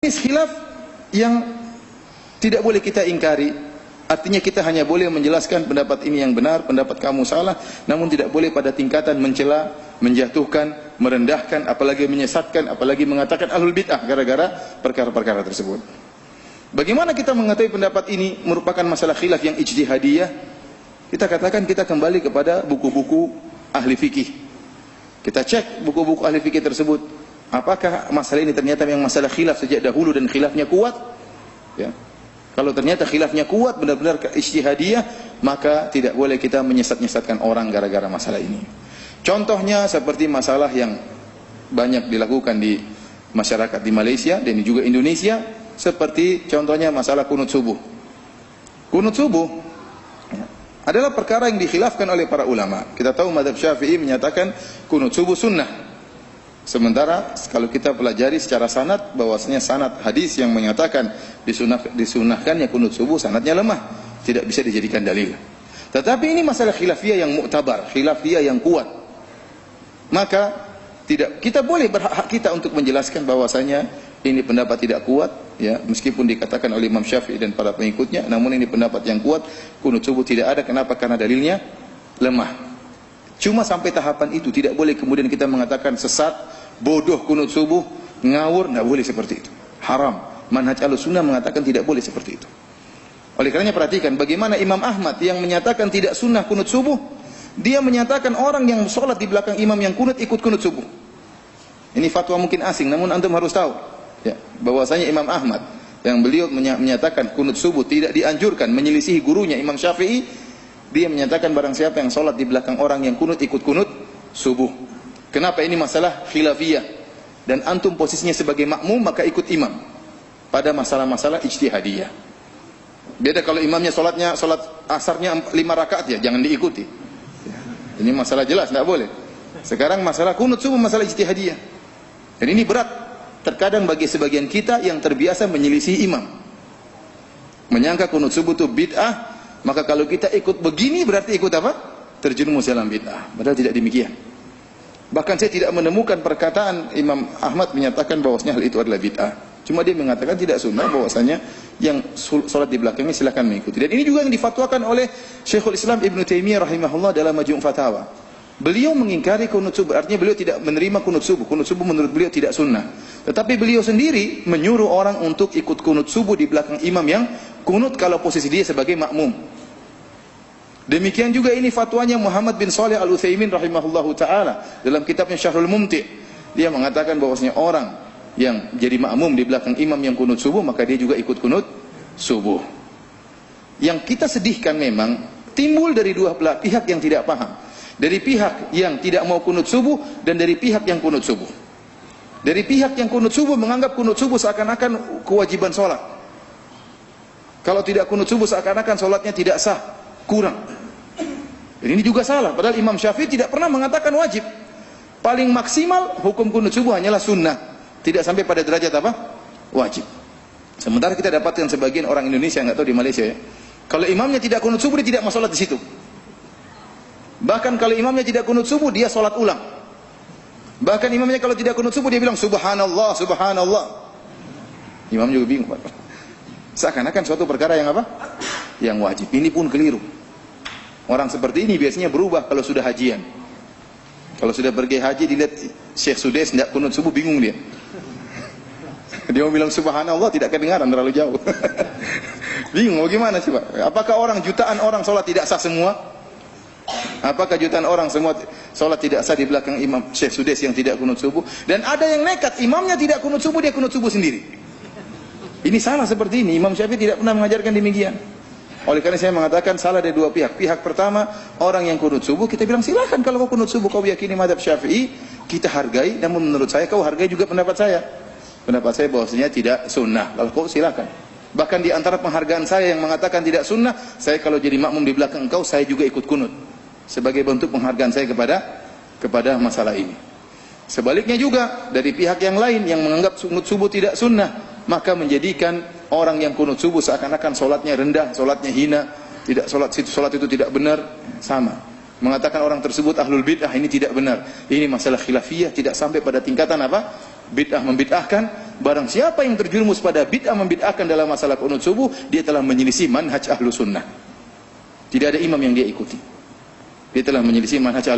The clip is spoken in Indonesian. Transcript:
Ini khilaf yang tidak boleh kita ingkari. Artinya kita hanya boleh menjelaskan pendapat ini yang benar, pendapat kamu salah, namun tidak boleh pada tingkatan mencela, menjatuhkan, merendahkan, apalagi menyesatkan, apalagi mengatakan ahlul bid'ah gara-gara perkara-perkara tersebut. Bagaimana kita mengetahui pendapat ini merupakan masalah khilaf yang ijtihadiyah? Kita katakan kita kembali kepada buku-buku ahli fikih. Kita cek buku-buku ahli fikih tersebut. Apakah masalah ini ternyata yang masalah khilaf sejak dahulu dan khilafnya kuat? Ya. Kalau ternyata khilafnya kuat, benar-benar ijtihadiyah, maka tidak boleh kita menyesat-nyesatkan orang gara-gara masalah ini. Contohnya seperti masalah yang banyak dilakukan di masyarakat di Malaysia dan juga Indonesia, seperti contohnya masalah kunut subuh. Kunut subuh adalah perkara yang dikhilafkan oleh para ulama. Kita tahu mazhab Syafi'i menyatakan kunut subuh sunnah. Sementara kalau kita pelajari secara sanad, bahwasanya sanad hadis yang menyatakan disunahkannya kunut subuh, sanadnya lemah, tidak bisa dijadikan dalil. Tetapi ini masalah khilafiyah yang muktabar, khilafiyah yang kuat. Maka kita boleh, berhak kita untuk menjelaskan bahwasanya ini pendapat tidak kuat, ya, meskipun dikatakan oleh Imam Syafi'i dan para pengikutnya, namun ini pendapat yang kuat, kunut subuh tidak ada. Kenapa? Karena dalilnya lemah. Cuma sampai tahapan itu, tidak boleh kemudian kita mengatakan sesat, bodoh kunut subuh, ngawur, tidak boleh seperti itu. Haram. Manhaj Ahlussunnah mengatakan tidak boleh seperti itu. Oleh karenanya perhatikan bagaimana Imam Ahmad yang menyatakan tidak sunnah kunut subuh, dia menyatakan orang yang sholat di belakang imam yang kunut ikut kunut subuh. Ini fatwa mungkin asing, namun antum harus tahu, ya, bahwasanya Imam Ahmad yang beliau menyatakan kunut subuh tidak dianjurkan, menyelisihi gurunya Imam Syafi'i. Dia menyatakan barang siapa yang sholat di belakang orang yang kunut ikut kunut subuh. Kenapa? Ini masalah khilafiyah. Dan antum posisinya sebagai makmum, maka ikut imam pada masalah-masalah ijtihadiyah. Beda kalau imamnya sholat asarnya 5 rakaat, ya jangan diikuti. Ini masalah jelas, tidak boleh. Sekarang masalah kunut subuh, masalah ijtihadiyah. Dan ini berat terkadang bagi sebagian kita yang terbiasa menyelisih imam, menyangka kunut subuh itu bid'ah. Maka kalau kita ikut begini berarti ikut apa? Terjerumus dalam bid'ah. Padahal tidak demikian. Bahkan saya tidak menemukan perkataan Imam Ahmad menyatakan bahwasanya hal itu adalah bid'ah. Cuma dia mengatakan tidak sunnah, bahwasanya yang sholat di belakangnya silakan mengikuti. Dan ini juga yang difatwakan oleh Syekhul Islam Ibn Taimiyah rahimahullah dalam Majmu' Fatawa. Beliau mengingkari kunut subuh, artinya beliau tidak menerima kunut subuh. Kunut subuh menurut beliau tidak sunnah. Tetapi beliau sendiri menyuruh orang untuk ikut kunut subuh di belakang imam yang kunut kalau posisi dia sebagai makmum. Demikian juga ini fatwanya Muhammad bin Shalih Al-Utsaimin rahimahullahu taala dalam kitabnya Syarhul Mumti'. Dia mengatakan bahwasanya orang yang jadi makmum di belakang imam yang kunut subuh, maka dia juga ikut kunut subuh. Yang kita sedihkan memang timbul dari dua belah pihak yang tidak paham. Dari pihak yang tidak mau kunut subuh dan dari pihak yang kunut subuh. Dari pihak yang kunut subuh menganggap kunut subuh seakan-akan kewajiban sholat. Kalau tidak kunut subuh seakan-akan sholatnya tidak sah, kurang. Dan ini juga salah. Padahal Imam Syafi'i tidak pernah mengatakan wajib. Paling maksimal hukum kunut subuh hanyalah sunnah, tidak sampai pada derajat apa? Wajib. Sementara kita dapatkan sebagian orang Indonesia, nggak tahu di Malaysia ya, kalau imamnya tidak kunut subuh dia tidak mau sholat di situ. Bahkan kalau imamnya tidak kunut subuh dia sholat ulang. Bahkan imamnya kalau tidak kunut subuh dia bilang subhanallah, subhanallah. Imam juga bingung, Pak. Seakan-akan suatu perkara yang apa? Yang wajib. Ini pun keliru. Orang seperti ini biasanya berubah kalau sudah hajian. Kalau sudah pergi haji dilihat Syekh Sudes tidak kunut subuh, bingung dia. Dia mau bilang subhanallah tidak kedengaran, terlalu jauh. Bingung, bagaimana sih Pak? Apakah jutaan orang sholat tidak sah semua? Apakah jutaan orang semua sholat tidak sah di belakang Imam Syekh Sudes yang tidak kunut subuh? Dan ada yang nekat, imamnya tidak kunut subuh, dia kunut subuh sendiri. Ini salah seperti ini. Imam Syafi'i tidak pernah mengajarkan demikian. Oleh karena saya mengatakan salah dari dua pihak. Pihak pertama, orang yang kunut subuh, kita bilang silakan kalau kau kunut subuh, kau yakini mazhab Syafi'i, kita hargai. Namun menurut saya kau hargai juga pendapat saya. Pendapat saya bahwasanya tidak sunnah. Kalau kau silakan. Bahkan di antara penghargaan saya yang mengatakan tidak sunnah, saya kalau jadi makmum di belakang engkau, saya juga ikut kunut. Sebagai bentuk penghargaan saya kepada masalah ini. Sebaliknya juga dari pihak yang lain yang menganggap kunut subuh tidak sunnah, maka menjadikan orang yang kunut subuh seakan-akan solatnya rendah, solatnya hina, tidak solat itu tidak benar, sama. Mengatakan orang tersebut ahlul bid'ah, ini tidak benar. Ini masalah khilafiyah, tidak sampai pada tingkatan apa? bid'ah membid'ahkan. Barang siapa yang terjerumus pada bid'ah membid'ahkan dalam masalah qunut subuh, dia telah menyelisih manhaj ahlu sunnah. Tidak ada imam yang dia ikuti. Dia telah menyelisih manhaj